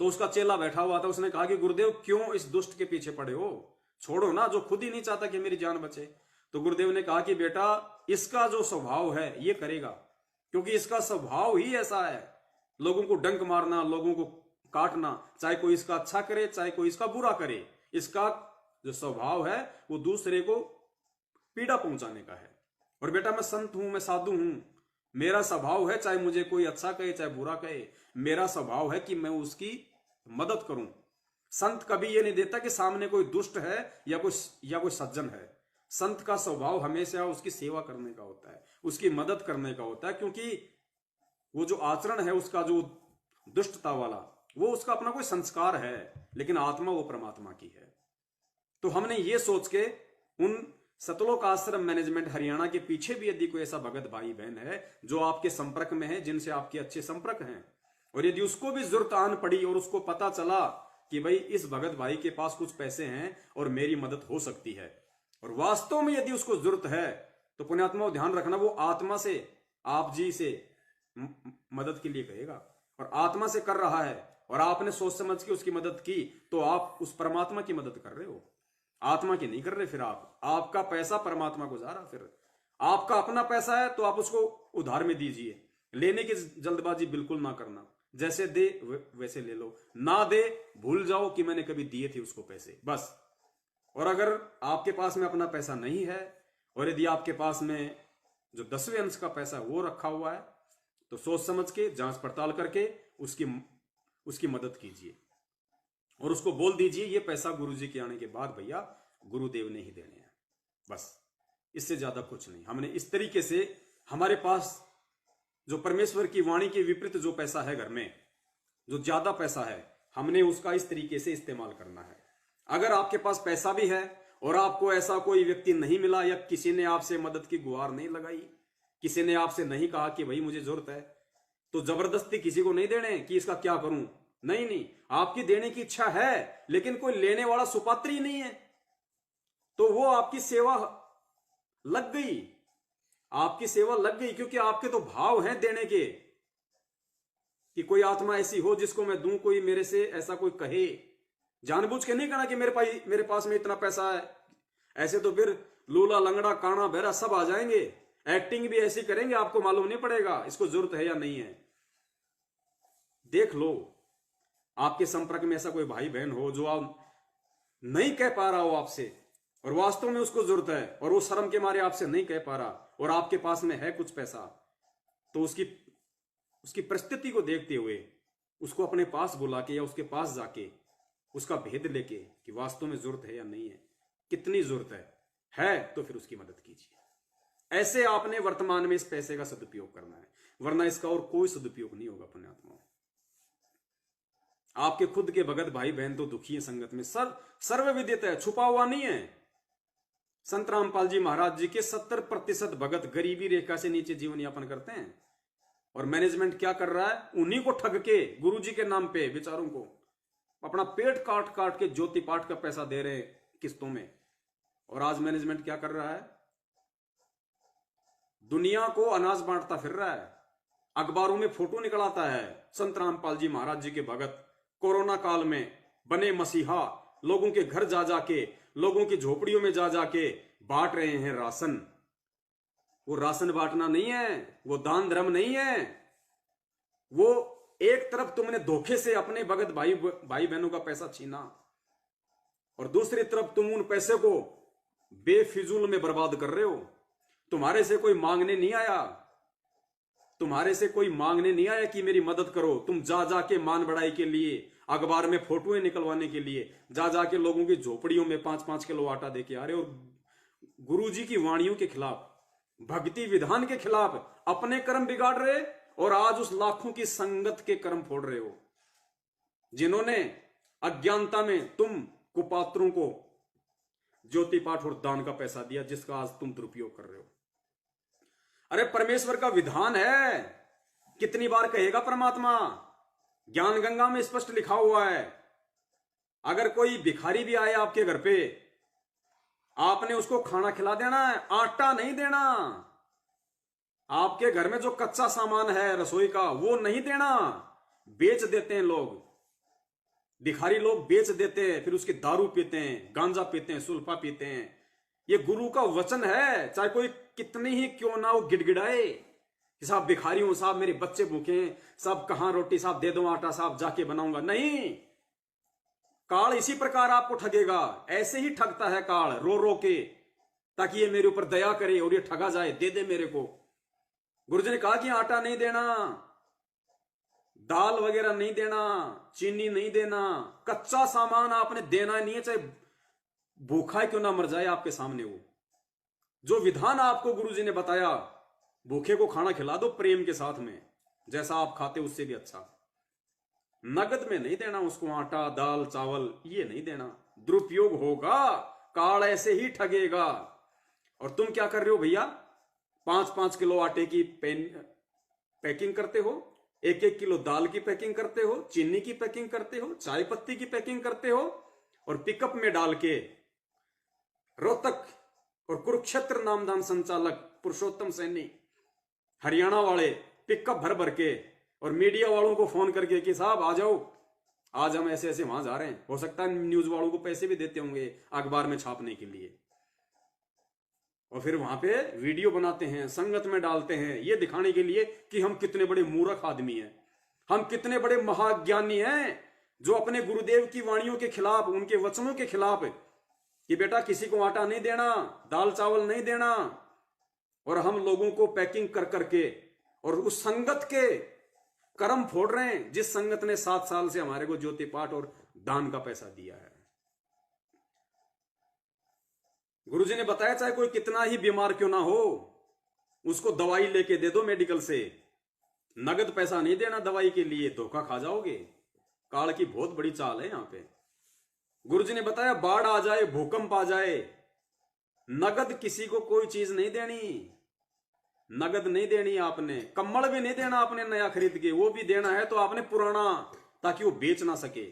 तो उसका चेला बैठा हुआ था, उसने कहा कि गुरुदेव क्यों इस दुष्ट के पीछे पड़े हो, छोड़ो ना, जो खुद ही नहीं चाहता कि मेरी जान बचे। तो गुरुदेव ने कहा कि बेटा इसका जो स्वभाव है ये करेगा, क्योंकि इसका स्वभाव ही ऐसा है, लोगों को डंक मारना, लोगों को काटना, चाहे कोई इसका अच्छा करे चाहे कोई इसका बुरा करे। इसका जो स्वभाव है वो दूसरे को पीड़ा पहुंचाने का है। और बेटा मैं संत हूं, मैं साधु हूं, मेरा स्वभाव है चाहे मुझे कोई अच्छा कहे चाहे बुरा कहे, मेरा स्वभाव है कि मैं उसकी मदद करूं। संत कभी ये नहीं देता कि सामने कोई दुष्ट है या कोई सज्जन है। संत का स्वभाव हमेशा उसकी सेवा करने का होता है, उसकी मदद करने का होता है, क्योंकि वो जो आचरण है उसका जो दुष्टता वाला, वो उसका अपना कोई संस्कार है, लेकिन आत्मा वो परमात्मा की है। तो हमने ये सोच के उन सतलोक आश्रम मैनेजमेंट हरियाणा के पीछे भी यदि कोई ऐसा भगत भाई बहन है जो आपके संपर्क में है, जिनसे आपके अच्छे संपर्क हैं, और यदि उसको भी जरूरत आन पड़ी और उसको पता चला कि भाई इस भगत भाई के पास कुछ पैसे हैं और मेरी मदद हो सकती है, और वास्तव में यदि उसको जरूरत है, तो पुण्यात्मा ध्यान रखना, वो आत्मा से आप जी से मदद के लिए कहेगा और आत्मा से कर रहा है, और आपने सोच समझ के उसकी मदद की, तो आप उस परमात्मा की मदद कर रहे हो, आत्मा की नहीं कर रहे। फिर आपका पैसा परमात्मा को जा रहा। फिर आपका अपना पैसा है तो आप उसको उधार में दीजिए, लेने की जल्दबाजी बिल्कुल ना करना, जैसे दे वैसे ले लो, ना दे भूल जाओ कि मैंने कभी दिए थे उसको पैसे, बस। और अगर आपके पास में अपना पैसा नहीं है और यदि आपके पास में जो 10वें अंश का पैसा वो रखा हुआ है, तो सोच समझ के जांच पड़ताल करके उसकी मदद कीजिए और उसको बोल दीजिए ये पैसा गुरुजी के आने के बाद भैया गुरुदेव ने ही देने हैं, बस, इससे ज्यादा कुछ नहीं। हमने इस तरीके से, हमारे पास जो परमेश्वर की वाणी के विपरीत जो पैसा है घर में, जो ज्यादा पैसा है, हमने उसका इस तरीके से इस्तेमाल करना है। अगर आपके पास पैसा भी है और आपको ऐसा कोई व्यक्ति नहीं मिला, या किसी ने आपसे मदद की गुहार नहीं लगाई, किसी ने आपसे नहीं कहा कि भाई मुझे जरूरत है, तो जबरदस्ती किसी को नहीं देने कि इसका क्या करूं। नहीं नहीं, आपकी देने की इच्छा है लेकिन कोई लेने वाला सुपात्र ही नहीं है, तो वो आपकी सेवा लग गई, आपकी सेवा लग गई, क्योंकि आपके तो भाव हैं देने के कि कोई आत्मा ऐसी हो जिसको मैं दूं, कोई मेरे से ऐसा कोई कहे। जानबूझ के नहीं कहना कि मेरे पास में इतना पैसा है, ऐसे तो फिर लूला लंगड़ा काना बहरा सब आ जाएंगे, एक्टिंग भी ऐसी करेंगे, आपको मालूम नहीं पड़ेगा इसको जरूरत है या नहीं है। देख लो, आपके संपर्क में ऐसा कोई भाई बहन हो जो आप नहीं कह पा रहा हो आपसे, और वास्तव में उसको जरूरत है और वो शर्म के मारे आपसे नहीं कह पा रहा, और आपके पास में है कुछ पैसा, तो उसकी परिस्थिति को देखते हुए उसको अपने पास बुला के या उसके पास जाके उसका भेद लेके कि वास्तव में जरूरत है या नहीं है, कितनी जरूरत है तो फिर उसकी मदद कीजिए। ऐसे आपने वर्तमान में इस पैसे का सदुपयोग करना है, वरना इसका और कोई सदुपयोग नहीं होगा पुण्यात्माओं। आपके खुद के भगत भाई बहन तो दुखी है संगत में, सर्व विदित है, छुपा हुआ नहीं है। संत रामपाल जी महाराज जी के 70% भगत गरीबी रेखा से नीचे जीवन यापन करते हैं, और मैनेजमेंट क्या कर रहा है, उन्हीं को ठग के गुरु जी के नाम पे बेचारों को अपना पेट काट काट के ज्योति पाठ का पैसा दे रहे हैं किस्तों में। और आज मैनेजमेंट क्या कर रहा है, दुनिया को अनाज बांटता फिर रहा है, अखबारों में फोटो निकल आता है संत रामपाल जी महाराज जी के भगत कोरोना काल में बने मसीहा, लोगों के घर जा जाके, लोगों की झोपड़ियों में जा जाके बांट रहे हैं राशन। वो राशन बांटना नहीं है, वो दान धर्म नहीं है, वो एक तरफ तुमने धोखे से अपने भगत भाई बहनों का पैसा छीना, और दूसरी तरफ तुम उन पैसे को बेफिजूल में बर्बाद कर रहे हो। तुम्हारे से कोई मांगने नहीं आया, तुम्हारे से कोई मांगने नहीं आया कि मेरी मदद करो। तुम जा जाके मान बढ़ाई के लिए, अखबार में फोटोएं निकलवाने के लिए जा जाके लोगों की झोपड़ियों में 5-5 किलो आटा देके आ रहे हो, और गुरु जी की वाणियों के खिलाफ, भक्ति विधान के खिलाफ अपने कर्म बिगाड़ रहे, और आज उस लाखों की संगत के कर्म फोड़ रहे हो, जिन्होंने अज्ञानता में तुम कुपात्रों को ज्योति पाठ और दान का पैसा दिया, जिसका आज तुम दुरुपयोग कर रहे हो। अरे परमेश्वर का विधान है, कितनी बार कहेगा परमात्मा, ज्ञान गंगा में स्पष्ट लिखा हुआ है, अगर कोई भिखारी भी आए आपके घर पे, आपने उसको खाना खिला देना है, आटा नहीं देना। आपके घर में जो कच्चा सामान है रसोई का वो नहीं देना, बेच देते हैं लोग, भिखारी लोग बेच देते हैं, फिर उसकी दारू पीते हैं, गांजा पीते हैं, सुल्फा पीते हैं। ये गुरु का वचन है, चाहे कोई कितनी ही क्यों ना हो गिड़गिड़ाए कि साहब भिखारी हूं, साहब मेरे बच्चे भूखे हैं, साहब कहां रोटी, साहब दे दो आटा, साहब जाके बनाऊंगा। नहीं, काल इसी प्रकार आपको ठगेगा, ऐसे ही ठगता है काल, रो रो के, ताकि ये मेरे ऊपर दया करे और ये ठगा जाए, दे दे मेरे को। गुरुजी ने कहा कि आटा नहीं देना, दाल वगैरह नहीं देना, चीनी नहीं देना, कच्चा सामान आपने देना नहीं है, चाहे भूखा क्यों ना मर जाए आपके सामने। वो जो विधान आपको गुरुजी ने बताया, भूखे को खाना खिला दो प्रेम के साथ में, जैसा आप खाते उससे भी अच्छा। नगद में नहीं देना उसको, आटा दाल चावल ये नहीं देना, दुरुपयोग होगा, काल ऐसे ही ठगेगा। और तुम क्या कर रहे हो भैया, 5-5 किलो आटे की पैकिंग करते हो, 1-1 किलो दाल की पैकिंग करते हो, चीनी की पैकिंग करते हो, चाय पत्ती की पैकिंग करते हो, और पिकअप में डाल के रोहतक और कुरुक्षेत्र नामदान संचालक पुरुषोत्तम सैनी हरियाणा वाले पिकअप भर भर के, और मीडिया वालों को फोन करके कि साहब आ जाओ, आज हम ऐसे ऐसे वहां जा रहे हैं। हो सकता है न्यूज वालों को पैसे भी देते होंगे अखबार में छापने के लिए, और फिर वहां पे वीडियो बनाते हैं, संगत में डालते हैं, ये दिखाने के लिए कि हम कितने बड़े मूर्ख आदमी हैं, हम कितने बड़े महाज्ञानी हैं, जो अपने गुरुदेव की वाणियों के खिलाफ, उनके वचनों के खिलाफ, कि बेटा किसी को आटा नहीं देना, दाल चावल नहीं देना, और हम लोगों को पैकिंग कर करके और उस संगत के कर्म फोड़ रहे हैं, जिस संगत ने 7 साल से हमारे को ज्योति पाठ और दान का पैसा दिया है। गुरुजी ने बताया चाहे कोई कितना ही बीमार क्यों ना हो, उसको दवाई लेके दे दो मेडिकल से, नगद पैसा नहीं देना दवाई के लिए, धोखा खा जाओगे। काल की बहुत बड़ी चाल है यहां पे। गुरुजी ने बताया बाढ़ आ जाए, भूकंप आ जाए, नगद किसी को कोई चीज नहीं देनी, नगद नहीं देनी आपने, कम्बल भी नहीं देना आपने नया खरीद के, वो भी देना है तो आपने पुराना, ताकि वो बेच ना सके।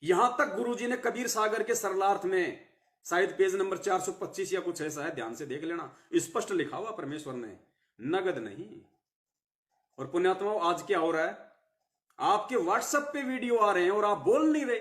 यहां तक गुरुजी ने कबीर सागर के सरलार्थ में, शायद पेज नंबर 425 या कुछ ऐसा है, ध्यान से देख लेना, स्पष्ट लिखा हुआ परमेश्वर ने, नगद नहीं। और पुण्यात्माओं, आज क्या हो रहा है, आपके व्हाट्सएप पे वीडियो आ रहे हैं और आप बोल नहीं रहे,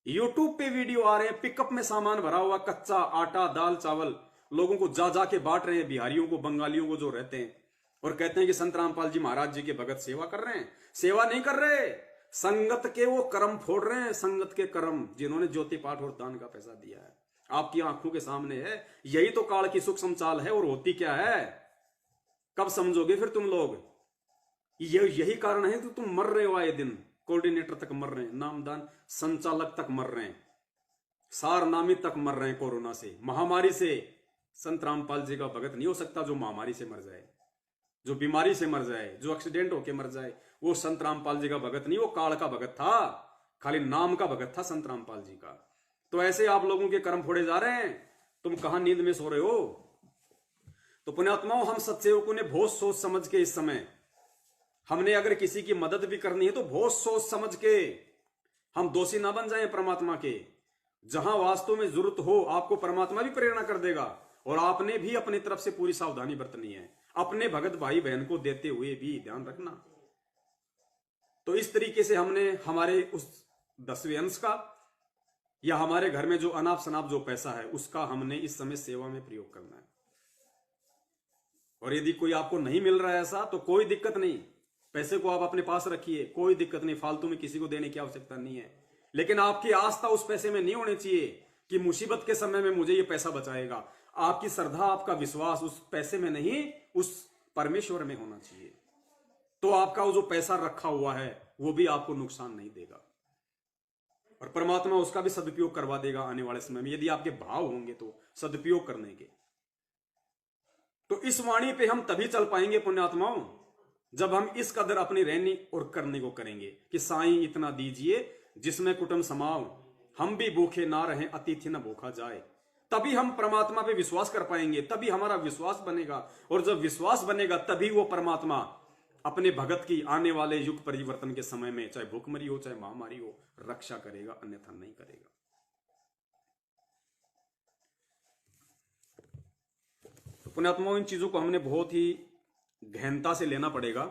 यूट्यूब पे वीडियो आ रहे हैं, पिकअप में सामान भरा हुआ कच्चा आटा दाल चावल लोगों को जा जाके बांट रहे हैं, बिहारियों को बंगालियों को जो रहते हैं, और कहते हैं कि संत रामपाल जी महाराज जी के भगत सेवा कर रहे हैं। सेवा नहीं कर रहे, संगत के वो कर्म फोड़ रहे हैं, संगत के कर्म, जिन्होंने ज्योति पाठ और दान का पैसा दिया है, आपकी आंखों के सामने है। यही तो काल की सूक्ष्म चाल है। और होती क्या है, कब समझोगे फिर तुम लोग, यही कारण है कि तुम मर रहे हो आए दिन, कोऑर्डिनेटर तक मर रहे हैं, नामदान संचालक तक मर रहे हैं, सारनामी तक मर रहे हैं कोरोना से, महामारी से। संत रामपाल जी का भगत नहीं हो सकता जो महामारी से मर जाए, जो बीमारी से मर जाए, जो एक्सीडेंट होके मर जाए, वो संत रामपाल जी का भगत नहीं, वो काल का भगत था, खाली नाम का भगत था संत रामपाल जी का। तो ऐसे आप लोगों के कर्म फोड़े जा रहे हैं, तुम कहां नींद में सो रहे हो। तो पुण्यात्माओं, हम सत्सेवकों ने बहुत सोच समझ के, इस समय हमने अगर किसी की मदद भी करनी है तो बहुत सोच समझ के, हम दोषी ना बन जाएं परमात्मा के। जहां वास्तव में जरूरत हो, आपको परमात्मा भी प्रेरणा कर देगा, और आपने भी अपनी तरफ से पूरी सावधानी बरतनी है, अपने भगत भाई बहन को देते हुए भी ध्यान रखना। तो इस तरीके से हमने हमारे उस 10वें अंश का, या हमारे घर में जो अनाप शनाप जो पैसा है, उसका हमने इस समय सेवा में प्रयोग करना है। और यदि कोई आपको नहीं मिल रहा है ऐसा, तो कोई दिक्कत नहीं, पैसे को आप अपने पास रखिए, कोई दिक्कत नहीं, फालतू में किसी को देने की आवश्यकता नहीं है। लेकिन आपकी आस्था उस पैसे में नहीं होनी चाहिए कि मुसीबत के समय में मुझे ये पैसा बचाएगा। आपकी श्रद्धा, आपका विश्वास उस पैसे में नहीं, उस परमेश्वर में होना चाहिए। तो आपका वो जो पैसा रखा हुआ है वो भी आपको नुकसान नहीं देगा, और परमात्मा उसका भी सदुपयोग करवा देगा आने वाले समय में, यदि आपके भाव होंगे तो सदुपयोग करने के। तो इस वाणी पे हम तभी चल पाएंगे पुण्यात्माओं, जब हम इस कदर अपनी रहनी और करने को करेंगे कि साईं इतना दीजिए जिसमें कुटुंब समाओ, हम भी भूखे ना रहें अतिथि न भूखा जाए। तभी हम परमात्मा पे विश्वास कर पाएंगे, तभी हमारा विश्वास बनेगा, और जब विश्वास बनेगा तभी वो परमात्मा अपने भगत की आने वाले युग परिवर्तन के समय में, चाहे भूखमरी हो चाहे महामारी हो, रक्षा करेगा, अन्यथा नहीं करेगा। तो पुण्यात्माओं, इन चीजों को हमने बहुत ही गहनता से लेना पड़ेगा,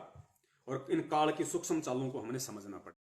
और इन काल की सूक्ष्म चालों को हमने समझना पड़ेगा।